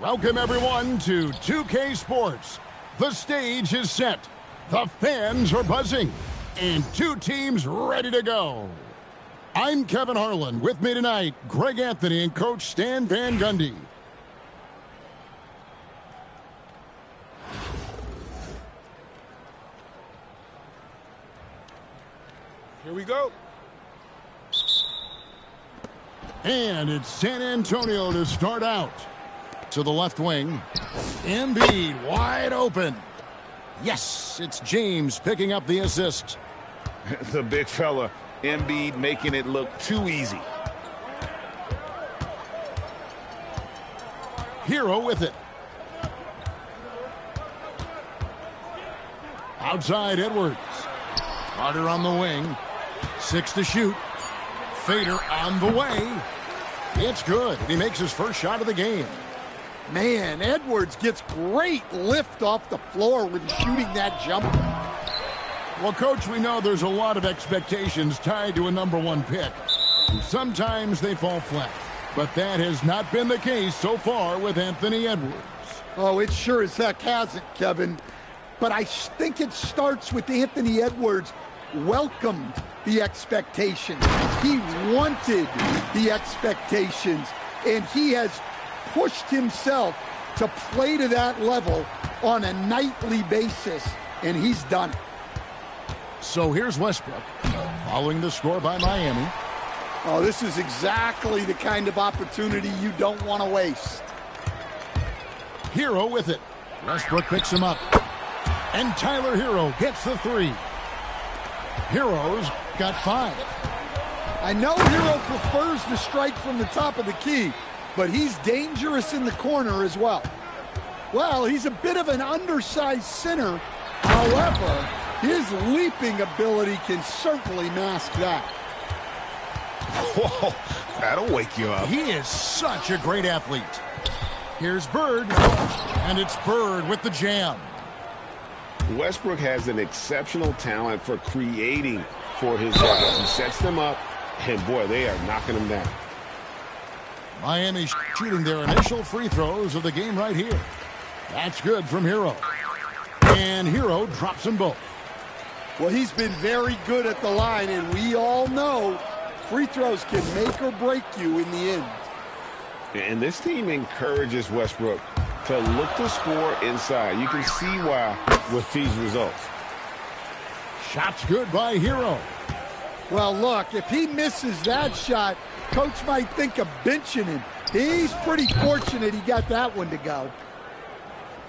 Welcome, everyone, to 2K Sports. The stage is set. The fans are buzzing. And two teams ready to go. I'm Kevin Harlan. With me tonight, Greg Anthony and Coach Stan Van Gundy. Here we go. And it's San Antonio to start out. To the left wing. Embiid wide open. Yes, it's James picking up the assist. The big fella, Embiid, making it look too easy. Hero with it. Outside Edwards. Carter on the wing. 6 to shoot. Fader on the way. It's good. He makes his first shot of the game. Man, Edwards gets great lift off the floor when shooting that jumper. Well, Coach, we know there's a lot of expectations tied to a #1 pick. Sometimes they fall flat, but that has not been the case so far with Anthony Edwards. Oh, it sure as heck hasn't, Kevin. But I think it starts with Anthony Edwards welcomed the expectations. He wanted the expectations, and he has pushed himself to play to that level on a nightly basis, and he's done it. So here's Westbrook, following the score by Miami. Oh, this is exactly the kind of opportunity you don't want to waste. Hero with it. Westbrook picks him up. And Tyler Hero gets the 3. Hero's got 5. I know Hero prefers to strike from the top of the key, but he's dangerous in the corner as well. Well, he's a bit of an undersized center. However, his leaping ability can certainly mask that. Whoa, that'll wake you up. He is such a great athlete. Here's Bird, and it's Bird with the jam. Westbrook has an exceptional talent for creating for his guys. He sets them up, and boy, they are knocking them down. Miami shooting their initial free throws of the game right here. That's good from Hero. And Hero drops them both. Well, he's been very good at the line, and we all know free throws can make or break you in the end. And this team encourages Westbrook to look to score inside. You can see why with these results. Shot's good by Hero. Well, look, if he misses that shot, Coach might think of benching him. He's pretty fortunate he got that one to go.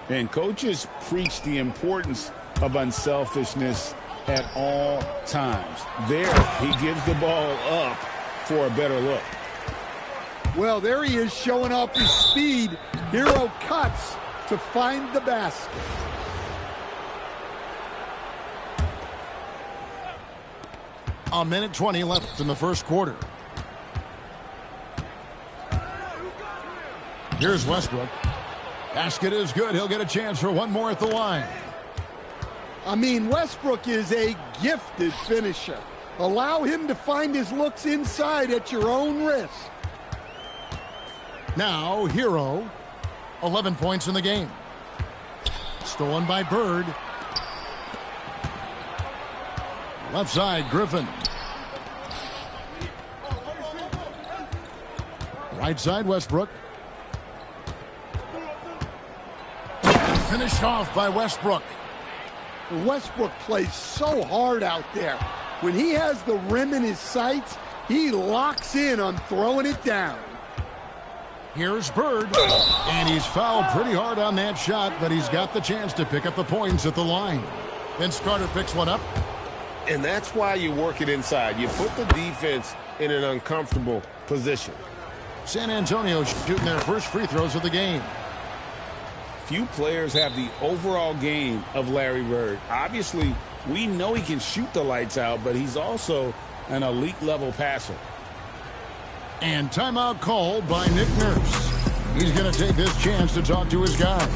And coaches preach the importance of unselfishness at all times. There, he gives the ball up for a better look. Well, there he is showing off his speed. Hero cuts to find the basket. A minute 20 left in the first quarter. Here's Westbrook. Basket is good. He'll get a chance for one more at the line. I mean, Westbrook is a gifted finisher. Allow him to find his looks inside at your own risk. Now, Hero, 11 points in the game. Stolen by Bird. Left side, Griffin. Right side, Westbrook. Finished off by Westbrook. Westbrook plays so hard out there. When he has the rim in his sights, he locks in on throwing it down. Here's Bird, and he's fouled pretty hard on that shot, but he's got the chance to pick up the points at the line. Vince Carter picks one up. And that's why you work it inside. You put the defense in an uncomfortable position. San Antonio shooting their first free throws of the game. Few players have the overall game of Larry Bird. Obviously, we know he can shoot the lights out, but he's also an elite level passer. And timeout called by Nick Nurse. He's going to take this chance to talk to his guys.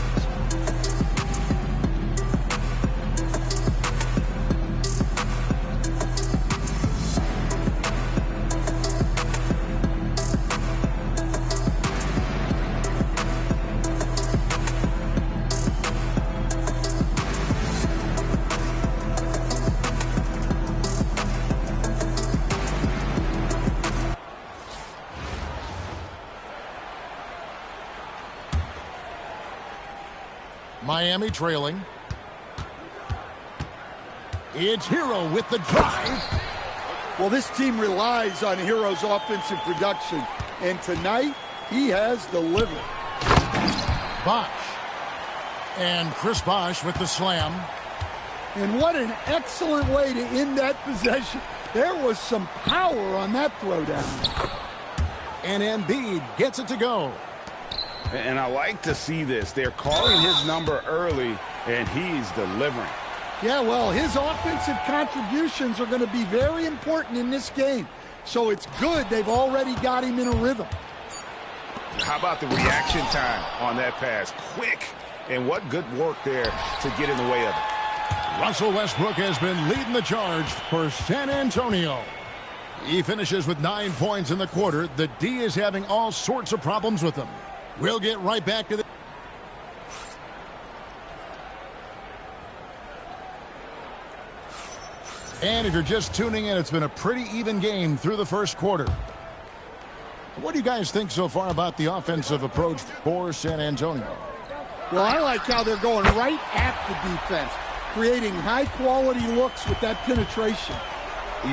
Miami trailing. It's Hero with the drive. Well, this team relies on Hero's offensive production, and tonight he has delivered. Bosh. And Chris Bosh with the slam. And what an excellent way to end that possession. There was some power on that throwdown. And Embiid gets it to go. And I like to see this. They're calling his number early, and he's delivering. Yeah, well, his offensive contributions are going to be very important in this game. So it's good they've already got him in a rhythm. How about the reaction time on that pass? Quick, and what good work there to get in the way of it. Russell Westbrook has been leading the charge for San Antonio. He finishes with 9 points in the quarter. The D is having all sorts of problems with him. We'll get right back to the... And if you're just tuning in, it's been a pretty even game through the first quarter. What do you guys think so far about the offensive approach for San Antonio? Well, I like how they're going right at the defense, creating high-quality looks with that penetration.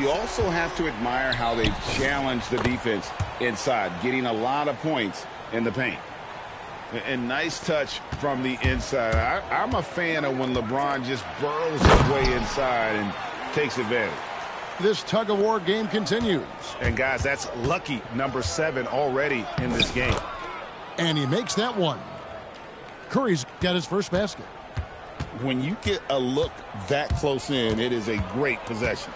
You also have to admire how they've challenged the defense inside, getting a lot of points in the paint. And nice touch from the inside. I'm a fan of when LeBron just burrows his way inside and takes advantage. This tug-of-war game continues. And, guys, that's lucky number 7 already in this game. And he makes that one. Curry's got his first basket. When you get a look that close in, it is a great possession.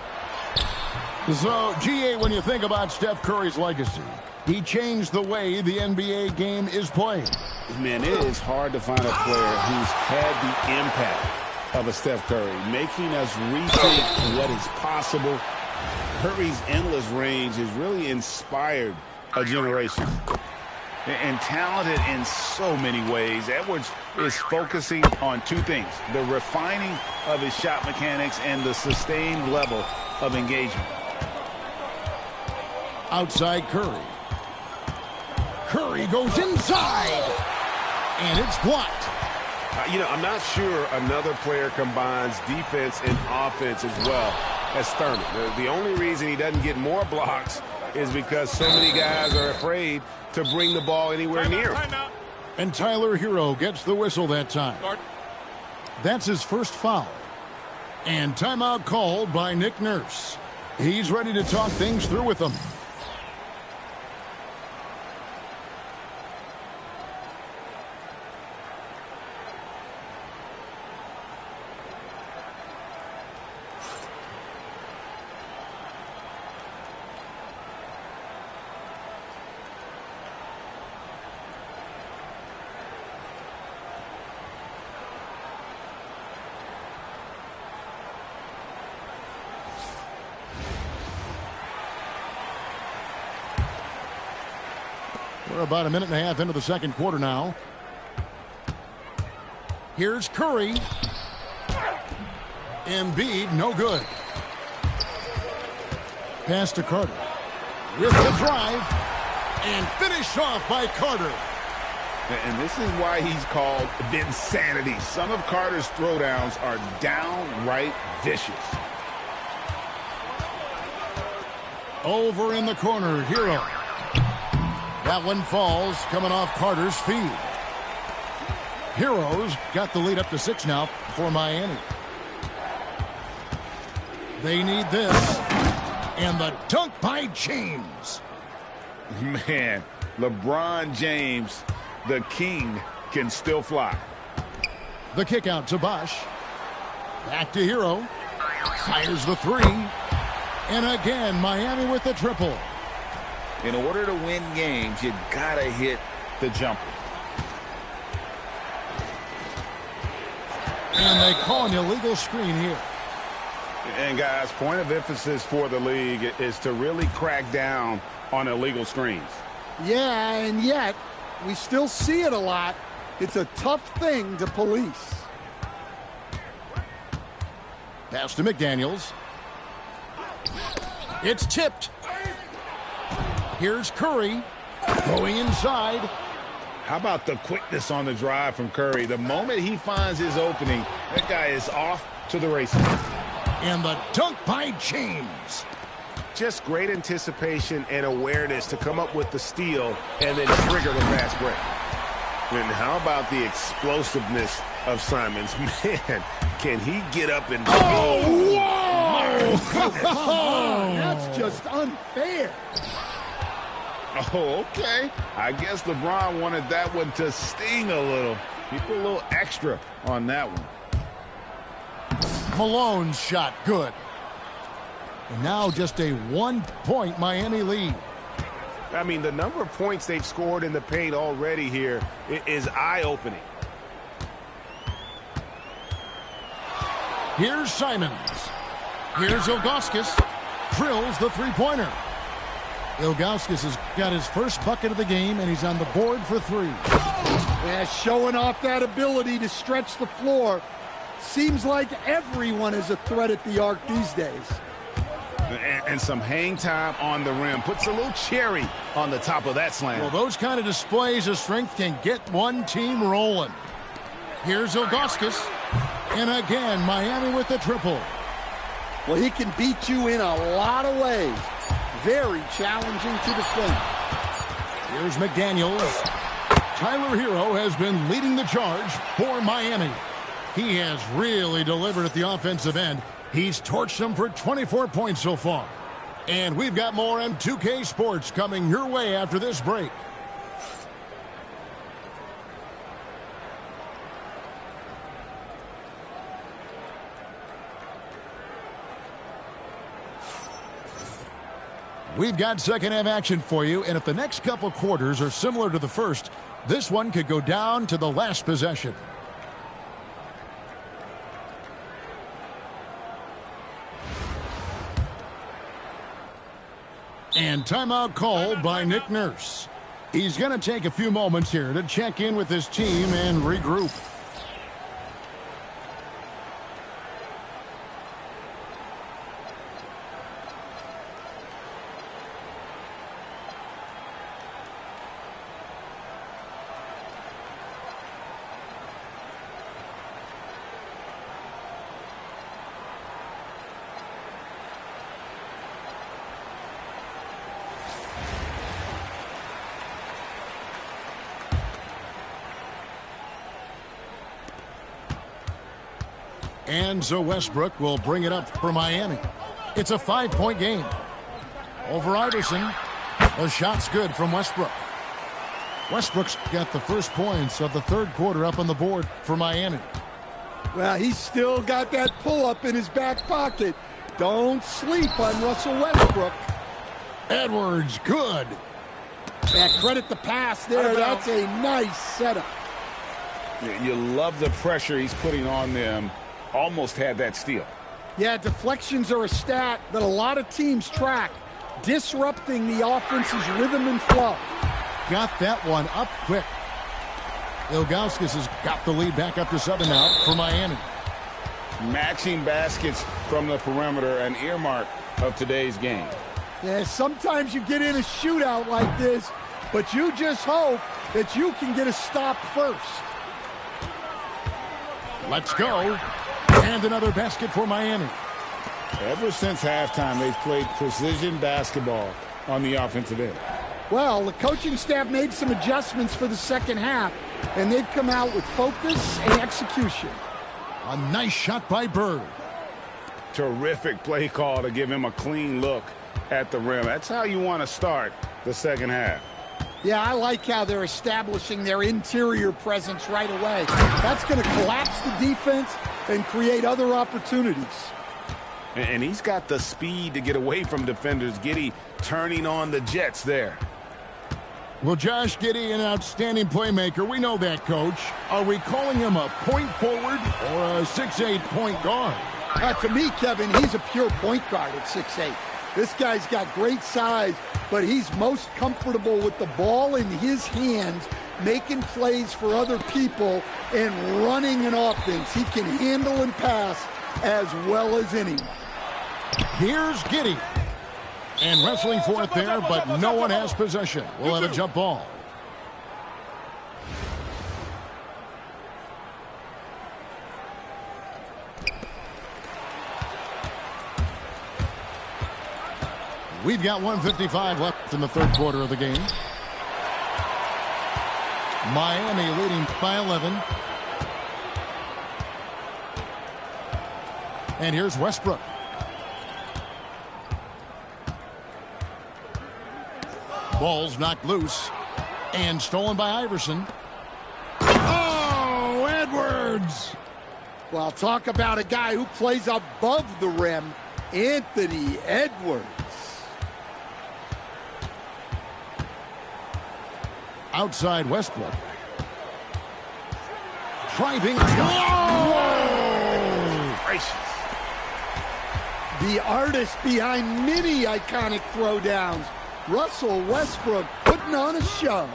So, GA, when you think about Steph Curry's legacy, he changed the way the NBA game is played. Man, it is hard to find a player who's had the impact of a Steph Curry, making us rethink what is possible. Curry's endless range has really inspired a generation. And talented in so many ways. Edwards is focusing on 2 things: the refining of his shot mechanics and the sustained level of engagement. Outside Curry. Curry goes inside. And it's blocked. I'm not sure another player combines defense and offense as well as Thurman. The only reason he doesn't get more blocks is because so many guys are afraid to bring the ball anywhere near him. And Tyler Hero gets the whistle that time. That's his first foul. And timeout called by Nick Nurse. He's ready to talk things through with them. We're about a minute and a half into the second quarter now. Here's Curry. Embiid, no good. Pass to Carter. With the drive. And finished off by Carter. And this is why he's called Vinsanity. Some of Carter's throwdowns are downright vicious. Over in the corner, Hero. That one falls, coming off Carter's feed. Heroes got the lead up to 6 now for Miami. They need this. And the dunk by James. Man, LeBron James, the king, can still fly. The kick out to Bosh. Back to Hero. Fires the 3. And again, Miami with the triple. In order to win games, you gotta hit the jumper. And they call an illegal screen here. And guys, point of emphasis for the league is to really crack down on illegal screens. Yeah, and yet we still see it a lot. It's a tough thing to police. Pass to McDaniels. It's tipped. Here's Curry going inside. How about the quickness on the drive from Curry? The moment he finds his opening, that guy is off to the races. And the dunk by James. Just great anticipation and awareness to come up with the steal and then trigger the fast break. And how about the explosiveness of Simons? Man, can he get up and... Oh, whoa! That's just unfair. Oh, okay. I guess LeBron wanted that one to sting a little. He put a little extra on that one. Malone's shot good. And now just a 1-point Miami lead. I mean, the number of points they've scored in the paint already here is eye-opening. Here's Simons. Here's Ilgauskas. Drills the three-pointer. Ilgauskas has got his first bucket of the game, and he's on the board for 3. Yeah, showing off that ability to stretch the floor. Seems like everyone is a threat at the arc these days. And some hang time on the rim. Puts a little cherry on the top of that slam. Well, those kind of displays of strength can get one team rolling. Here's Ilgauskas. And again, Miami with the triple. Well, he can beat you in a lot of ways. Very challenging to defend. Here's McDaniels. Tyler Hero has been leading the charge for Miami. He has really delivered at the offensive end. He's torched them for 24 points so far. And we've got more on 2K Sports coming your way after this break. We've got second half action for you, and if the next couple quarters are similar to the first, this one could go down to the last possession. And timeout called by Nick Nurse. He's going to take a few moments here to check in with his team and regroup. And so Westbrook will bring it up for Miami. It's a 5-point game. Over Iverson. The shot's good from Westbrook. Westbrook's got the first points of the third quarter up on the board for Miami. Well, he's still got that pull-up in his back pocket. Don't sleep on Russell Westbrook. Edwards, good. Yeah, credit the pass there. That's a nice setup. You love the pressure he's putting on them. Almost had that steal. Yeah, deflections are a stat that a lot of teams track, disrupting the offense's rhythm and flow. Got that one up quick. Ilgauskas has got the lead back up to 7 now for Miami. Matching baskets from the perimeter, an earmark of today's game. Yeah, sometimes you get in a shootout like this, but you just hope that you can get a stop first. Let's go. And another basket for Miami. Ever since halftime, they've played precision basketball on the offensive end. Well, the coaching staff made some adjustments for the second half, and they've come out with focus and execution. A nice shot by Bird. Terrific play call to give him a clean look at the rim. That's how you want to start the second half. Yeah, I like how they're establishing their interior presence right away. That's going to collapse the defense and create other opportunities. And he's got the speed to get away from defenders. Giddey turning on the Jets there. Well, Josh Giddey, an outstanding playmaker. We know that, Coach. Are we calling him a point forward or a 6'8" point guard? To me, Kevin, he's a pure point guard at 6'8". This guy's got great size, but he's most comfortable with the ball in his hands, making plays for other people and running an offense. He can handle and pass as well as anyone. Here's Giddey. And wrestling for it there, but no one has possession. We'll have a jump ball. We've got 1:55 left in the third quarter of the game. Miami leading by 11. And here's Westbrook. Ball's knocked loose and stolen by Iverson. Oh, Edwards! Well, talk about a guy who plays above the rim, Anthony Edwards. Outside Westbrook. Driving. Whoa! Gracious. The artist behind many iconic throwdowns, Russell Westbrook, putting on a show.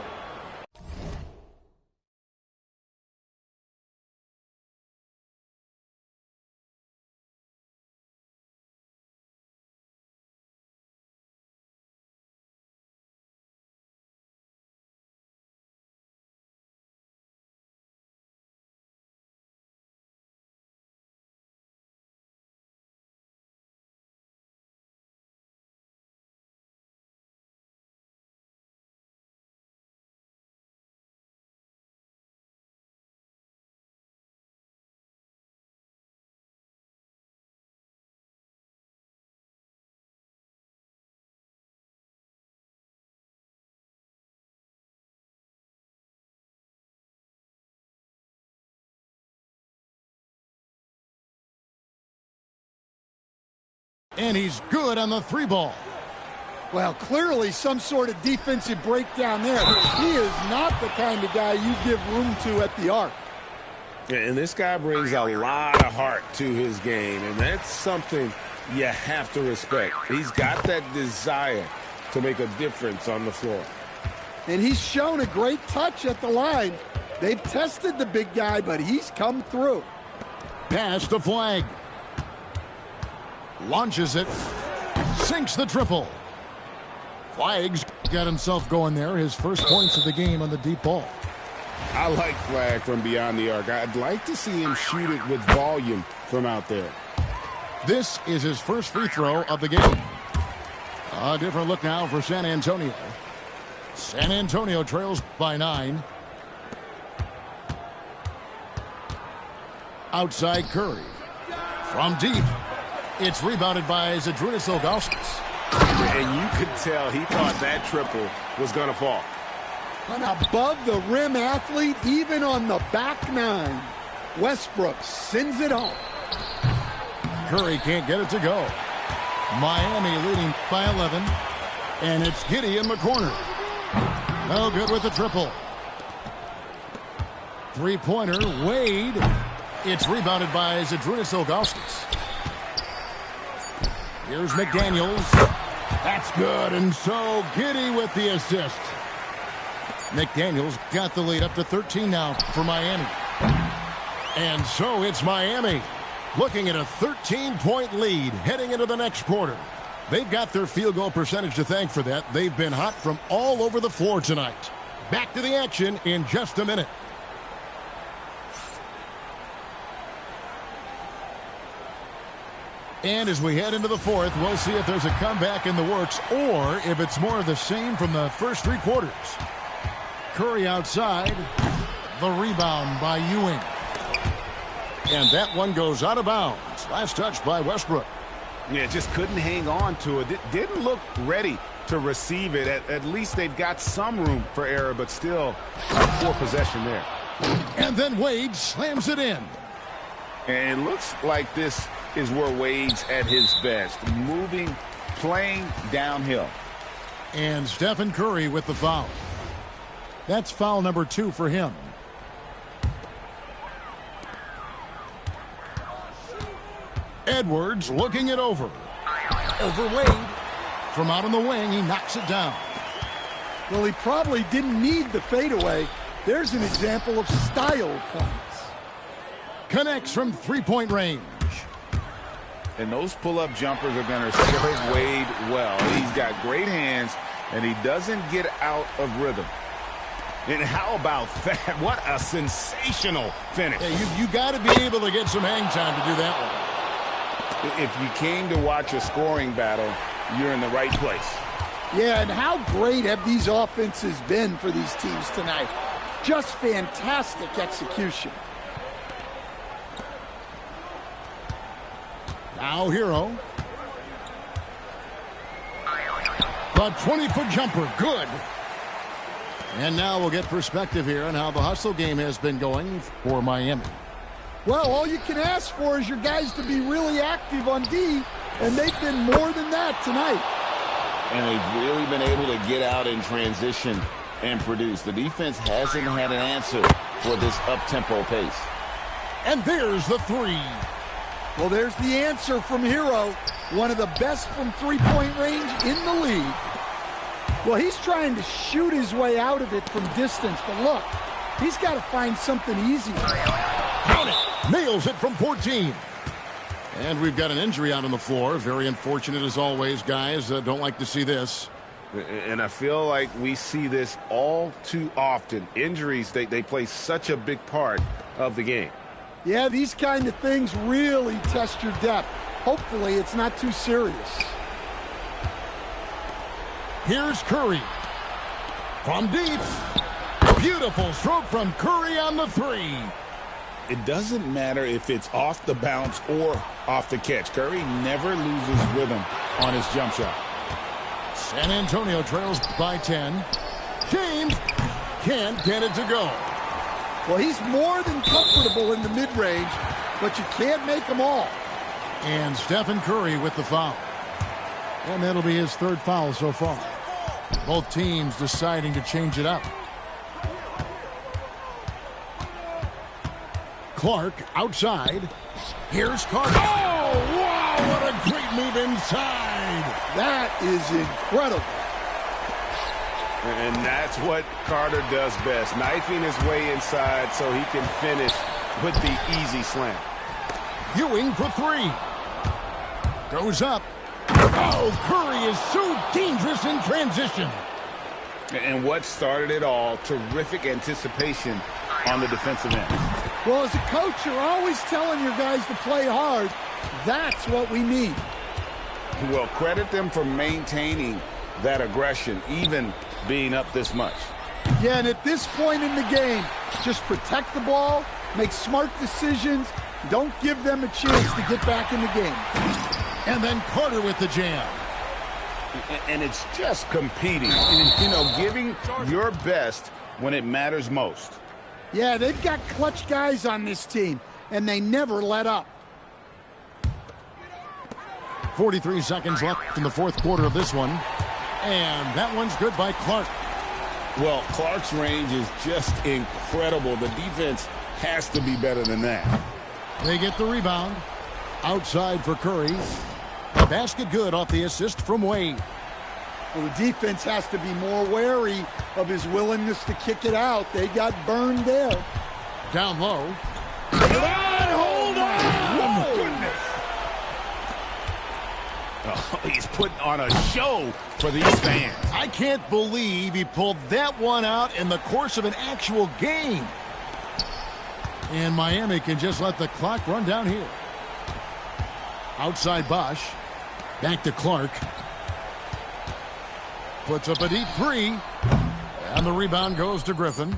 And he's good on the three ball. Well, clearly some sort of defensive breakdown there. He is not the kind of guy you give room to at the arc. And this guy brings a lot of heart to his game, and that's something you have to respect. He's got that desire to make a difference on the floor. And he's shown a great touch at the line. They've tested the big guy, but he's come through. Pass the flag. Launches it. Sinks the triple. Flag's got himself going there. His first points of the game on the deep ball. I like Flag from beyond the arc. I'd like to see him shoot it with volume from out there. This is his first free throw of the game. A different look now for San Antonio. San Antonio trails by 9. Outside Curry. From deep. It's rebounded by Zydrunas Ilgauskas. And you could tell he thought that triple was going to fall. An above-the-rim athlete, even on the back 9. Westbrook sends it home. Curry can't get it to go. Miami leading by 11. And it's Giddey in the corner. No good with the triple. Three-pointer, Wade. It's rebounded by Zydrunas Ilgauskas. Here's McDaniels. That's good, and so Giddey with the assist. McDaniels got the lead up to 13 now for Miami. And so it's Miami looking at a 13-point lead heading into the next quarter. They've got their field goal percentage to thank for that. They've been hot from all over the floor tonight. Back to the action in just a minute. And as we head into the fourth, we'll see if there's a comeback in the works or if it's more of the same from the first three quarters. Curry outside. The rebound by Ewing. And that one goes out of bounds. Last touch by Westbrook. Yeah, just couldn't hang on to it. Didn't look ready to receive it. At least they've got some room for error, but still poor possession there. And then Wade slams it in. And it looks like this is where Wade's at his best. Moving, playing downhill. And Stephen Curry with the foul. That's foul number 2 for him. Edwards looking it over. Over Wade. From out on the wing, he knocks it down. Well, he probably didn't need the fadeaway. There's an example of style points. Connects from three-point range. And those pull-up jumpers are going to serve Wade well. He's got great hands, and he doesn't get out of rhythm. And how about that? What a sensational finish. Yeah, you got to be able to get some hang time to do that one. If you came to watch a scoring battle, you're in the right place. Yeah, and how great have these offenses been for these teams tonight? Just fantastic execution. Now Hero. The 20-foot jumper, good. And now we'll get perspective here on how the hustle game has been going for Miami. Well, all you can ask for is your guys to be really active on D, and they've been more than that tonight. And they've really been able to get out in transition and produce. The defense hasn't had an answer for this up-tempo pace. And there's the three. Well, there's the answer from Hero, one of the best from three-point range in the league. Well, he's trying to shoot his way out of it from distance, but look, he's got to find something easier. Count it. Nails it from 14. And we've got an injury out on the floor. Very unfortunate as always, guys. Don't like to see this. And I feel like we see this all too often. Injuries, they play such a big part of the game. Yeah, these kind of things really test your depth. Hopefully, it's not too serious. Here's Curry. From deep. Beautiful stroke from Curry on the three. It doesn't matter if it's off the bounce or off the catch. Curry never loses rhythm on his jump shot. San Antonio trails by 10. James can't get it to go. Well, he's more than comfortable in the mid-range, but you can't make them all. And Stephen Curry with the foul. And that'll be his third foul so far. Both teams deciding to change it up. Clark outside. Here's Carter. Oh, wow, what a great move inside. That is incredible. And that's what Carter does best, knifing his way inside so he can finish with the easy slam. Ewing for three. Goes up. Oh, Curry is so dangerous in transition. And what started it all, terrific anticipation on the defensive end. Well, as a coach, you're always telling your guys to play hard. That's what we need. Well, credit them for maintaining that aggression, even being up this much. Yeah, and at this point in the game, just protect the ball, make smart decisions, don't give them a chance to get back in the game. And then Carter with the jam. And it's just competing, you know, giving your best when it matters most. Yeah, they've got clutch guys on this team, and they never let up. 43 seconds left in the fourth quarter of this one. And that one's good by Clark. Well, Clark's range is just incredible. The defense has to be better than that. They get the rebound. Outside for Curry. A basket good off the assist from Wade. Well, the defense has to be more wary of his willingness to kick it out. They got burned there. Down low. Hold on! Oh, goodness. Oh, he's putting on a show for these fans. I can't believe he pulled that one out in the course of an actual game. And Miami can just let the clock run down here. Outside Bosch. Back to Clark. Puts up a deep three. And the rebound goes to Griffin.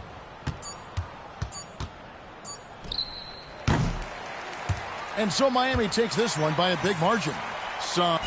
And so Miami takes this one by a big margin. So